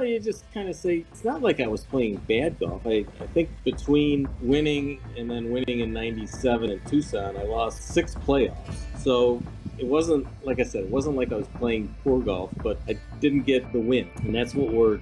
you just kind of say, it's not like I was playing bad golf. I think between winning and then winning in 97 in Tucson, I lost 6 playoffs. So it wasn't, like I said, it wasn't like I was playing poor golf, but I didn't get the win. And that's what you're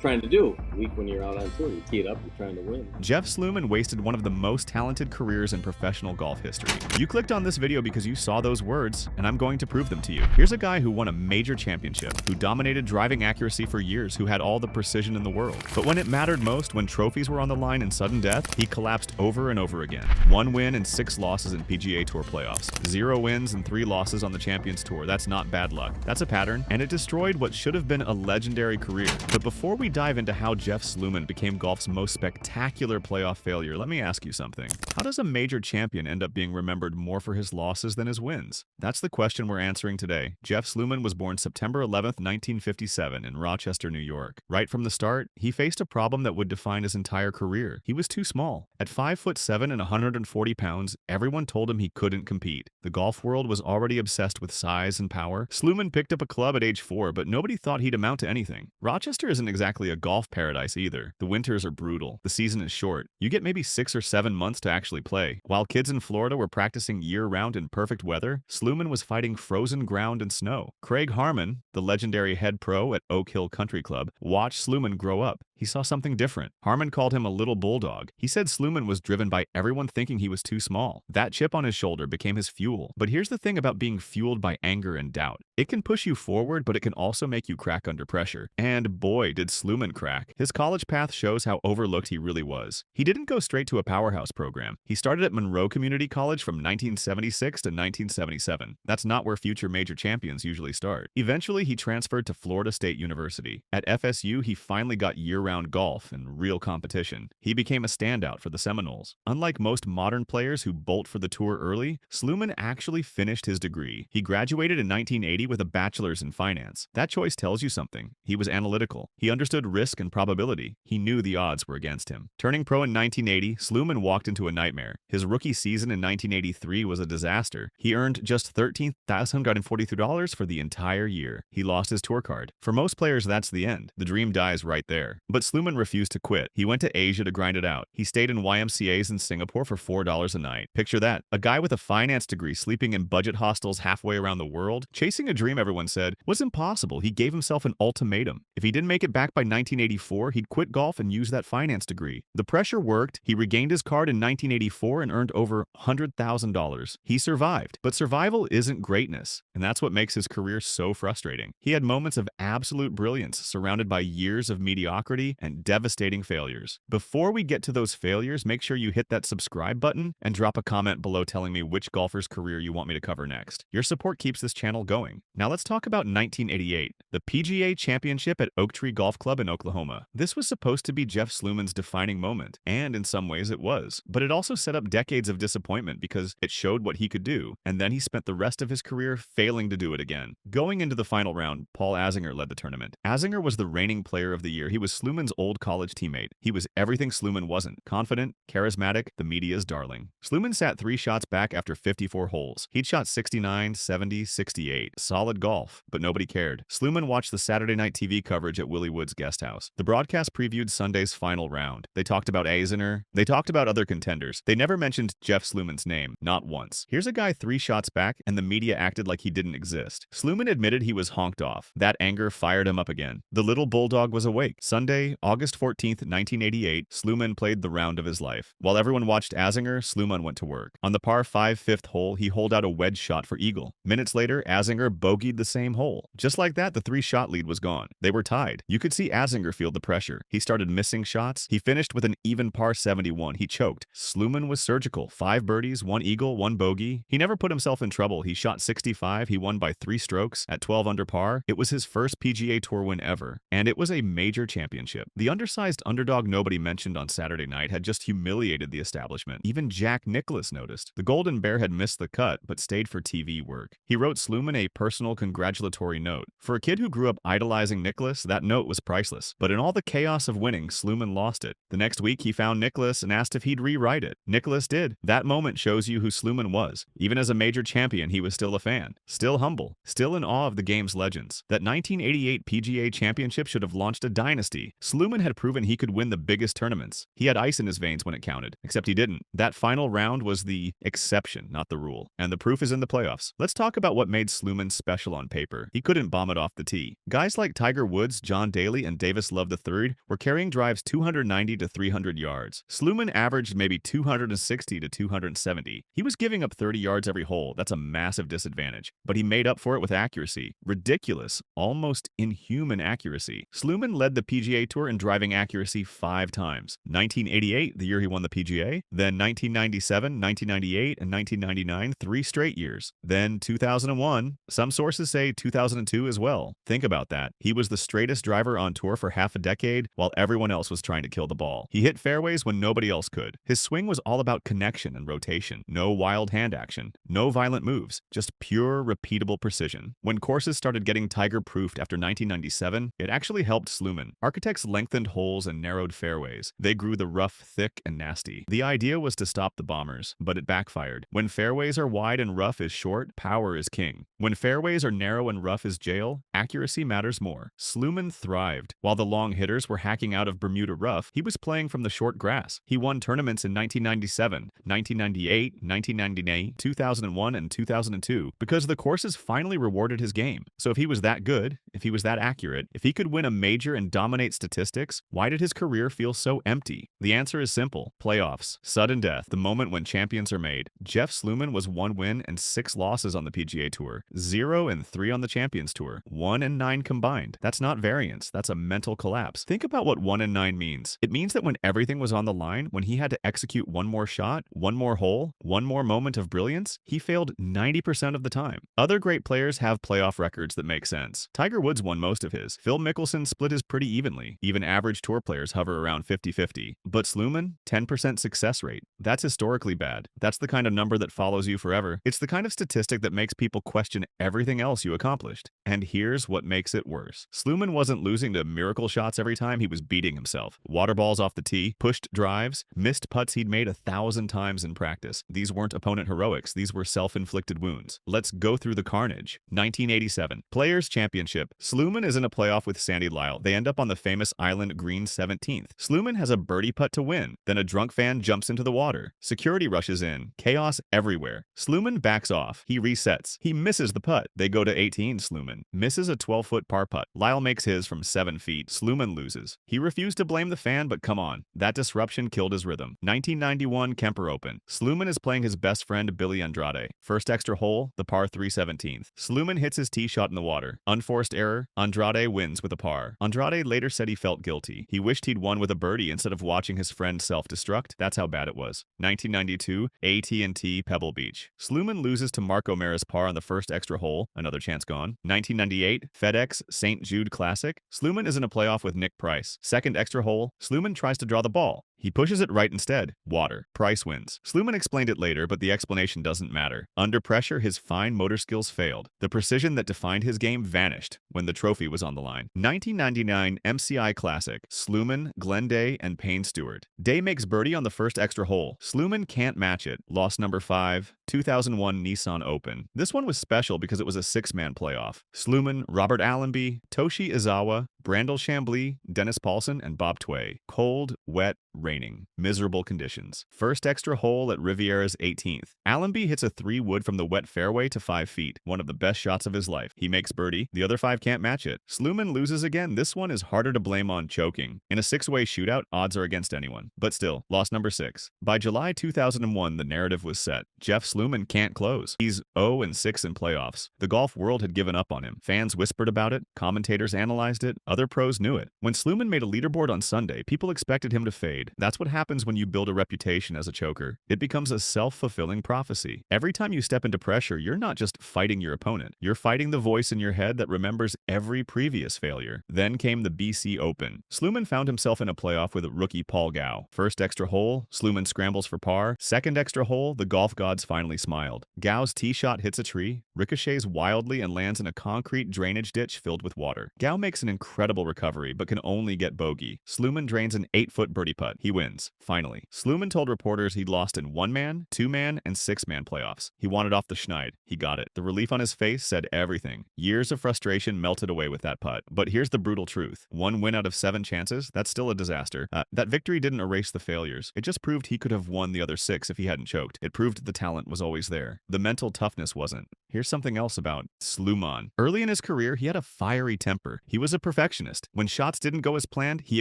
trying to do. A week when you're out on tour, you tee it up, you're trying to win. Jeff Sluman wasted one of the most talented careers in professional golf history. You clicked on this video because you saw those words, and I'm going to prove them to you. Here's a guy who won a major championship, who dominated driving accuracy for years, who had all the precision in the world. But when it mattered most, when trophies were on the line in sudden death, he collapsed over and over again. 1 win and 6 losses in PGA Tour playoffs. 0 wins and 3 losses on the Champions Tour. That's not bad luck. That's a pattern, and it destroyed what should have been a legendary career. But before we dive into how Jeff Sluman became golf's most spectacular playoff failure, let me ask you something. How does a major champion end up being remembered more for his losses than his wins? That's the question we're answering today. Jeff Sluman was born September 11th, 1957 in Rochester, New York. Right from the start, he faced a problem that would define his entire career. He was too small. At 5'7" and 140 pounds, everyone told him he couldn't compete. The golf world was already obsessed with size and power. Sluman picked up a club at age 4, but nobody thought he'd amount to anything. Rochester isn't exactly a golf paradise either. The winters are brutal. The season is short. You get maybe 6 or 7 months to actually play. While kids in Florida were practicing year-round in perfect weather, Sluman was fighting frozen ground and snow. Craig Harmon, the legendary head pro at Oak Hill Country Club, watched Sluman grow up. He saw something different. Harmon called him a little bulldog. He said Sluman was driven by everyone thinking he was too small. That chip on his shoulder became his fuel. But here's the thing about being fueled by anger and doubt. It can push you forward, but it can also make you crack under pressure. And boy, did Sluman crack. His college path shows how overlooked he really was. He didn't go straight to a powerhouse program. He started at Monroe Community College from 1976 to 1977. That's not where future major champions usually start. Eventually, he transferred to Florida State University. At FSU, he finally got year-round golf and real competition. He became a standout for the Seminoles. Unlike most modern players who bolt for the tour early, Sluman actually finished his degree. He graduated in 1980 with a bachelor's in finance. That choice tells you something. He was analytical. He understood risk and probability. He knew the odds were against him. Turning pro in 1980, Sluman walked into a nightmare. His rookie season in 1983 was a disaster. He earned just $13,143 for the entire year. He lost his tour card. For most players, that's the end. The dream dies right there. But Sluman refused to quit. He went to Asia to grind it out. He stayed in YMCAs in Singapore for $4 a night. Picture that. A guy with a finance degree sleeping in budget hostels halfway around the world, chasing a dream everyone said was impossible. He gave himself an ultimatum. If he didn't make it back by 1984, he'd quit golf and use that finance degree. The pressure worked. He regained his card in 1984 and earned over $100,000. He survived. But survival isn't greatness, and that's what makes his career so frustrating. He had moments of absolute brilliance surrounded by years of mediocrity and devastating failures. Before we get to those failures, make sure you hit that subscribe button and drop a comment below telling me which golfer's career you want me to cover next. Your support keeps this channel going. Now let's talk about 1988, the PGA Championship at Oak Tree Golf Club in Oklahoma. This was supposed to be Jeff Sluman's defining moment, and in some ways it was. But it also set up decades of disappointment because it showed what he could do, and then he spent the rest of his career failing to do it again. Going into the final round, Paul Azinger led the tournament. Azinger was the reigning player of the year. He was Sluman's old college teammate. He was everything Sluman wasn't. Confident, charismatic, the media's darling. Sluman sat 3 shots back after 54 holes. He'd shot 69, 70, 68. Solid golf, but nobody cared. Sluman watched the Saturday night TV coverage at Willie Wood's guest house. The broadcast previewed Sunday's final round. They talked about Azinger. They talked about other contenders. They never mentioned Jeff Sluman's name, not once. Here's a guy 3 shots back, and the media acted like he didn't exist. Sluman admitted he was honked off. That anger fired him up again. The little bulldog was awake. Sunday, August 14th, 1988, Sluman played the round of his life. While everyone watched Azinger, Sluman went to work. On the par 5 fifth hole, he holed out a wedge shot for eagle. Minutes later, Azinger bogeyed the same hole. Just like that, the 3-shot lead was gone. They were tied. You could see Azinger feel the pressure. He started missing shots. He finished with an even par 71. He choked. Sluman was surgical. 5 birdies, 1 eagle, 1 bogey. He never put himself in trouble. He shot 65. He won by 3 strokes at 12 under par. It was his first PGA Tour win ever, and it was a major championship. The undersized underdog nobody mentioned on Saturday night had just humiliated the establishment. Even Jack Nicklaus noticed. The Golden Bear had missed the cut, but stayed for TV work. He wrote Sluman a personal congratulatory note. For For a kid who grew up idolizing Nicklaus, that note was priceless. But in all the chaos of winning, Sluman lost it. The next week, he found Nicklaus and asked if he'd rewrite it. Nicklaus did. That moment shows you who Sluman was. Even as a major champion, he was still a fan, still humble, still in awe of the game's legends. That 1988 PGA Championship should have launched a dynasty. Sluman had proven he could win the biggest tournaments. He had ice in his veins when it counted, except he didn't. That final round was the exception, not the rule. And the proof is in the playoffs. Let's talk about what made Sluman special on paper. He couldn't bomb it off the tee. Guys like Tiger Woods, John Daly, and Davis Love III were carrying drives 290 to 300 yards. Sluman averaged maybe 260 to 270. He was giving up 30 yards every hole. That's a massive disadvantage. But he made up for it with accuracy. Ridiculous, almost inhuman accuracy. Sluman led the PGA Tour in driving accuracy 5 times. 1988, the year he won the PGA. Then 1997, 1998, and 1999, 3 straight years. Then 2001. Some sources say 2002 as well. Think about that. He was the straightest driver on tour for half a decade while everyone else was trying to kill the ball. He hit fairways when nobody else could. His swing was all about connection and rotation. No wild hand action. No violent moves. Just pure, repeatable precision. When courses started getting Tiger-proofed after 1997, it actually helped Sluman. Architects lengthened holes and narrowed fairways. They grew the rough thick and nasty. The idea was to stop the bombers, but it backfired. When fairways are wide and rough is short, power is king. When fairways are narrow and rough is jail, accuracy matters more. Sluman thrived. While the long hitters were hacking out of Bermuda rough, he was playing from the short grass. He won tournaments in 1997, 1998, 1998, 2001, and 2002 because the courses finally rewarded his game. So if he was that good, if he was that accurate, if he could win a major and dominate statistics, why did his career feel so empty? The answer is simple. Playoffs. Sudden death. The moment when champions are made. Jeff Sluman was 1 win and 6 losses on the PGA Tour. 0 and 3 on the Champions Tour. 1 and 9 combined. That's not variance. That's a mental collapse. Think about what 1 and 9 means. It means that when everything was on the line, when he had to execute one more shot, one more hole, one more moment of brilliance, he failed 90% of the time. Other great players have playoff records that make sense. Tiger Woods won most of his. Phil Mickelson split his pretty evenly. Even average tour players hover around 50-50. But Sluman, 10% success rate. That's historically bad. That's the kind of number that follows you forever. It's the kind of statistic that makes people question everything else you accomplished. And here's what makes it worse. Sluman wasn't losing to miracle shots every time, he was beating himself. Water balls off the tee, pushed drives, missed putts he'd made 1,000 times in practice. These weren't opponent heroics, these were self-inflicted wounds. Let's go through the carnage. 1987. Players' Championship. Sluman is in a playoff with Sandy Lyle. They end up on the famous island green 17th. Sluman has a birdie putt to win. Then a drunk fan jumps into the water. Security rushes in. Chaos everywhere. Sluman backs off. He resets. He misses the putt. They go to 18. Sluman misses a 12-foot par putt. Lyle makes his from 7 feet. Sluman loses. He refused to blame the fan, but come on. That disruption killed his rhythm. 1991 Kemper Open. Sluman is playing his best friend Billy Andrade. First extra hole, the par 3 17th. Sluman hits his tee shot in the water. Unforced error. Andrade wins with a par. Andrade later said he felt guilty. He wished he'd won with a birdie instead of watching his friend self-destruct. That's how bad it was. 1992 AT&T Pebble Beach. Sluman loses to Mark O'Mara's par on the first extra hole. Another chance gone. 1998 FedEx St. Jude Classic. Sluman is in a playoff with Nick Price. Second extra hole. Sluman tries to draw the ball. He pushes it right instead. Water. Price wins. Sluman explained it later, but the explanation doesn't matter. Under pressure, his fine motor skills failed. The precision that defined his game vanished when the trophy was on the line. 1999 MCI Classic. Sluman, Glenn Day, and Payne Stewart. Day makes birdie on the first extra hole. Sluman can't match it. Loss number 5. 2001 Nissan Open. This one was special because it was a 6-man playoff. Sluman, Robert Allenby, Toshi Izawa, Brandel Chambly, Dennis Paulson, and Bob Tway. Cold, wet, raining. Miserable conditions. First extra hole at Riviera's 18th. Allenby hits a 3-wood from the wet fairway to 5 feet. One of the best shots of his life. He makes birdie. The other 5 can't match it. Sluman loses again. This one is harder to blame on choking. In a 6-way shootout, odds are against anyone. But still, loss number 6. By July 2001, the narrative was set. Jeff Sluman can't close. He's 0-6 in playoffs. The golf world had given up on him. Fans whispered about it. Commentators analyzed it. Other pros knew it. When Sluman made a leaderboard on Sunday, people expected him to fade. That's what happens when you build a reputation as a choker. It becomes a self-fulfilling prophecy. Every time you step into pressure, you're not just fighting your opponent. You're fighting the voice in your head that remembers every previous failure. Then came the BC Open. Sluman found himself in a playoff with rookie Paul Gow. First extra hole, Sluman scrambles for par. Second extra hole, the golf gods finally smiled. Gow's tee shot hits a tree, ricochets wildly and lands in a concrete drainage ditch filled with water. Gow makes an incredible recovery but can only get bogey. Sluman drains an 8-foot birdie putt. He wins. Finally. Sluman told reporters he'd lost in 1-man, 2-man, and 6-man playoffs. He wanted off the schneid. He got it. The relief on his face said everything. Years of frustration melted away with that putt. But here's the brutal truth. 1 win out of 7 chances? That's still a disaster. That victory didn't erase the failures. It just proved he could have won the other 6 if he hadn't choked. It proved the talent was always there. The mental toughness wasn't. Here's something else about Sluman. Early in his career, he had a fiery temper. He was a perfectionist. When shots didn't go as planned, he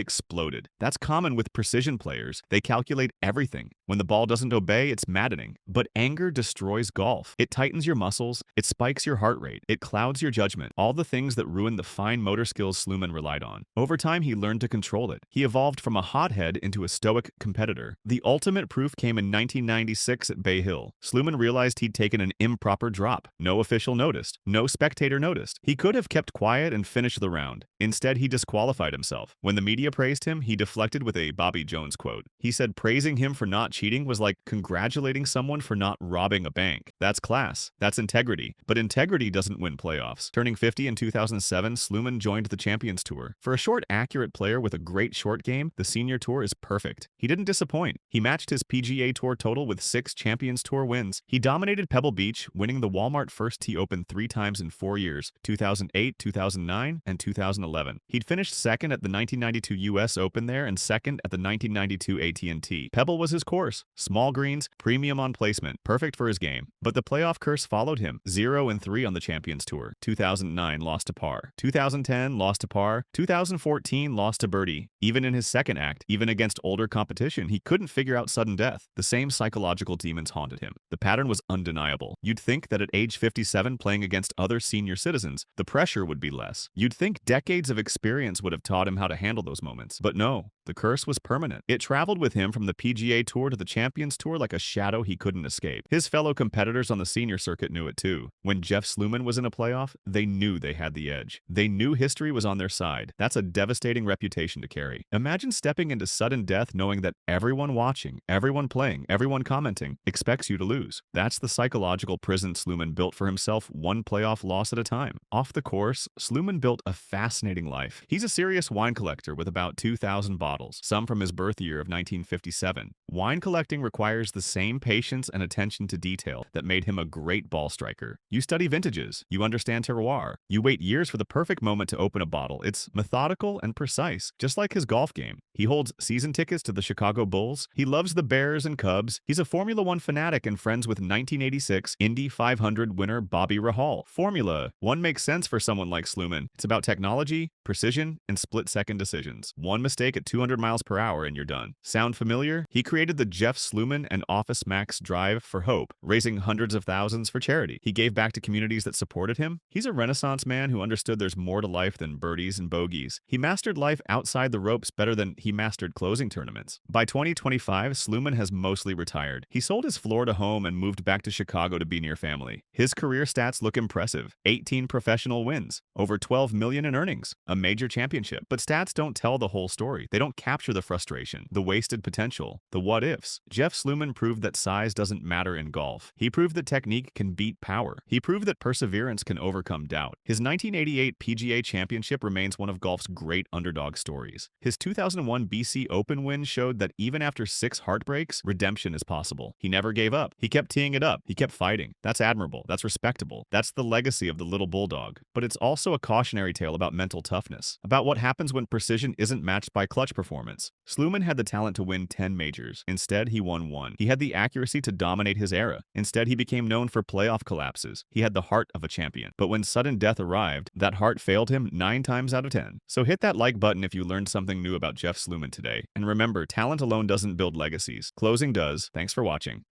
exploded. That's common with precision players. They calculate everything. When the ball doesn't obey, it's maddening. But anger destroys golf. It tightens your muscles, it spikes your heart rate, it clouds your judgment, all the things that ruin the fine motor skills Sluman relied on. Over time, he learned to control it. He evolved from a hothead into a stoic competitor. The ultimate proof came in 1996 at Bay Hill. Sluman realized he'd taken an improper drop. No official noticed. No spectator noticed. He could have kept quiet and finished the round. Instead, he disqualified himself. When the media praised him, he deflected with a Bobby Jones quote. He said praising him for not cheating was like congratulating someone for not robbing a bank. That's class. That's integrity. But integrity doesn't win playoffs. Turning 50 in 2007, Sluman joined the Champions Tour. For a short, accurate player with a great short game, the Senior Tour is perfect. He didn't disappoint. He matched his PGA Tour total with 6 Champions Tour wins. He dominated Pebble Beach, winning the Walmart First Tee Open 3 times in 4 years, 2008, 2009, and 2011. He'd finished second at the 1992 US Open there and second at the 1992 AT&T. Pebble was his course. Small greens, premium on placement, perfect for his game. But the playoff curse followed him. 0-3 on the Champions Tour. 2009 lost to par. 2010 lost to par. 2014 lost to birdie. Even in his second act, even against older competition, he couldn't figure out sudden death. The same psychological demons haunted him. The pattern was undeniable. You'd think that at age 57, playing against other senior citizens, the pressure would be less. You'd think decades of experience would have taught him how to handle those moments. But no, the curse was permanent. It traveled with him from the PGA Tour to the Champions Tour like a shadow he couldn't escape. His fellow competitors on the senior circuit knew it too. When Jeff Sluman was in a playoff, they knew they had the edge. They knew history was on their side. That's a devastating reputation to carry. Imagine stepping into sudden death knowing that everyone watching, everyone playing, everyone commenting expects you to lose. That's the psychological prison Sluman built for himself, one playoff loss at a time. Off the course, Sluman built a fascinating life. He's a serious wine collector with about 2,000 bottles, some from his birth year of 1957. Wine collecting requires the same patience and attention to detail that made him a great ball striker. You study vintages, you understand terroir, you wait years for the perfect moment to open a bottle. It's methodical and precise, just like his golf game. He holds season tickets to the Chicago Bulls. He loves the Bears and Cubs. He's a Formula One fanatic and friends with 1986 Indy 500 winner Bobby Rahal. Formula One makes sense for someone like Sluman. It's about technology, precision, and split-second decisions. One mistake at 200 miles per hour and you're done. Sound familiar? He created the Jeff Sluman and Office Max Drive for Hope, raising hundreds of thousands for charity. He gave back to communities that supported him. He's a Renaissance man who understood there's more to life than birdies and bogeys. He mastered life outside the ropes better than he mastered closing tournaments. By 2025, Sluman has mostly retired. He sold his Florida home and moved back to Chicago to be near family. His career stats look impressive. 18 professional wins, over $12 million in earnings, a major championship. But stats don't tell the whole story. They don't capture the frustration, the wasted potential, the what-ifs. Jeff Sluman proved that size doesn't matter in golf. He proved that technique can beat power. He proved that perseverance can overcome doubt. His 1988 PGA Championship remains one of golf's great underdog stories. His 2001 BC Open win showed that even after 6 heartbreaks, redemption is possible. He never gave up. He kept teeing it up. He kept fighting. That's admirable. That's respectable. That's the legacy of the little bulldog. But it's also a cautionary tale about mental toughness, about what happens when precision isn't matched by clutch performance. Sluman had the talent to win 10 majors. Instead, he won 1. He had the accuracy to dominate his era. Instead, he became known for playoff collapses. He had the heart of a champion. But when sudden death arrived, that heart failed him 9 times out of 10. So hit that like button if you learned something new about Jeff Sluman today. And remember, talent alone doesn't build legacies. Closing does. Thanks for watching.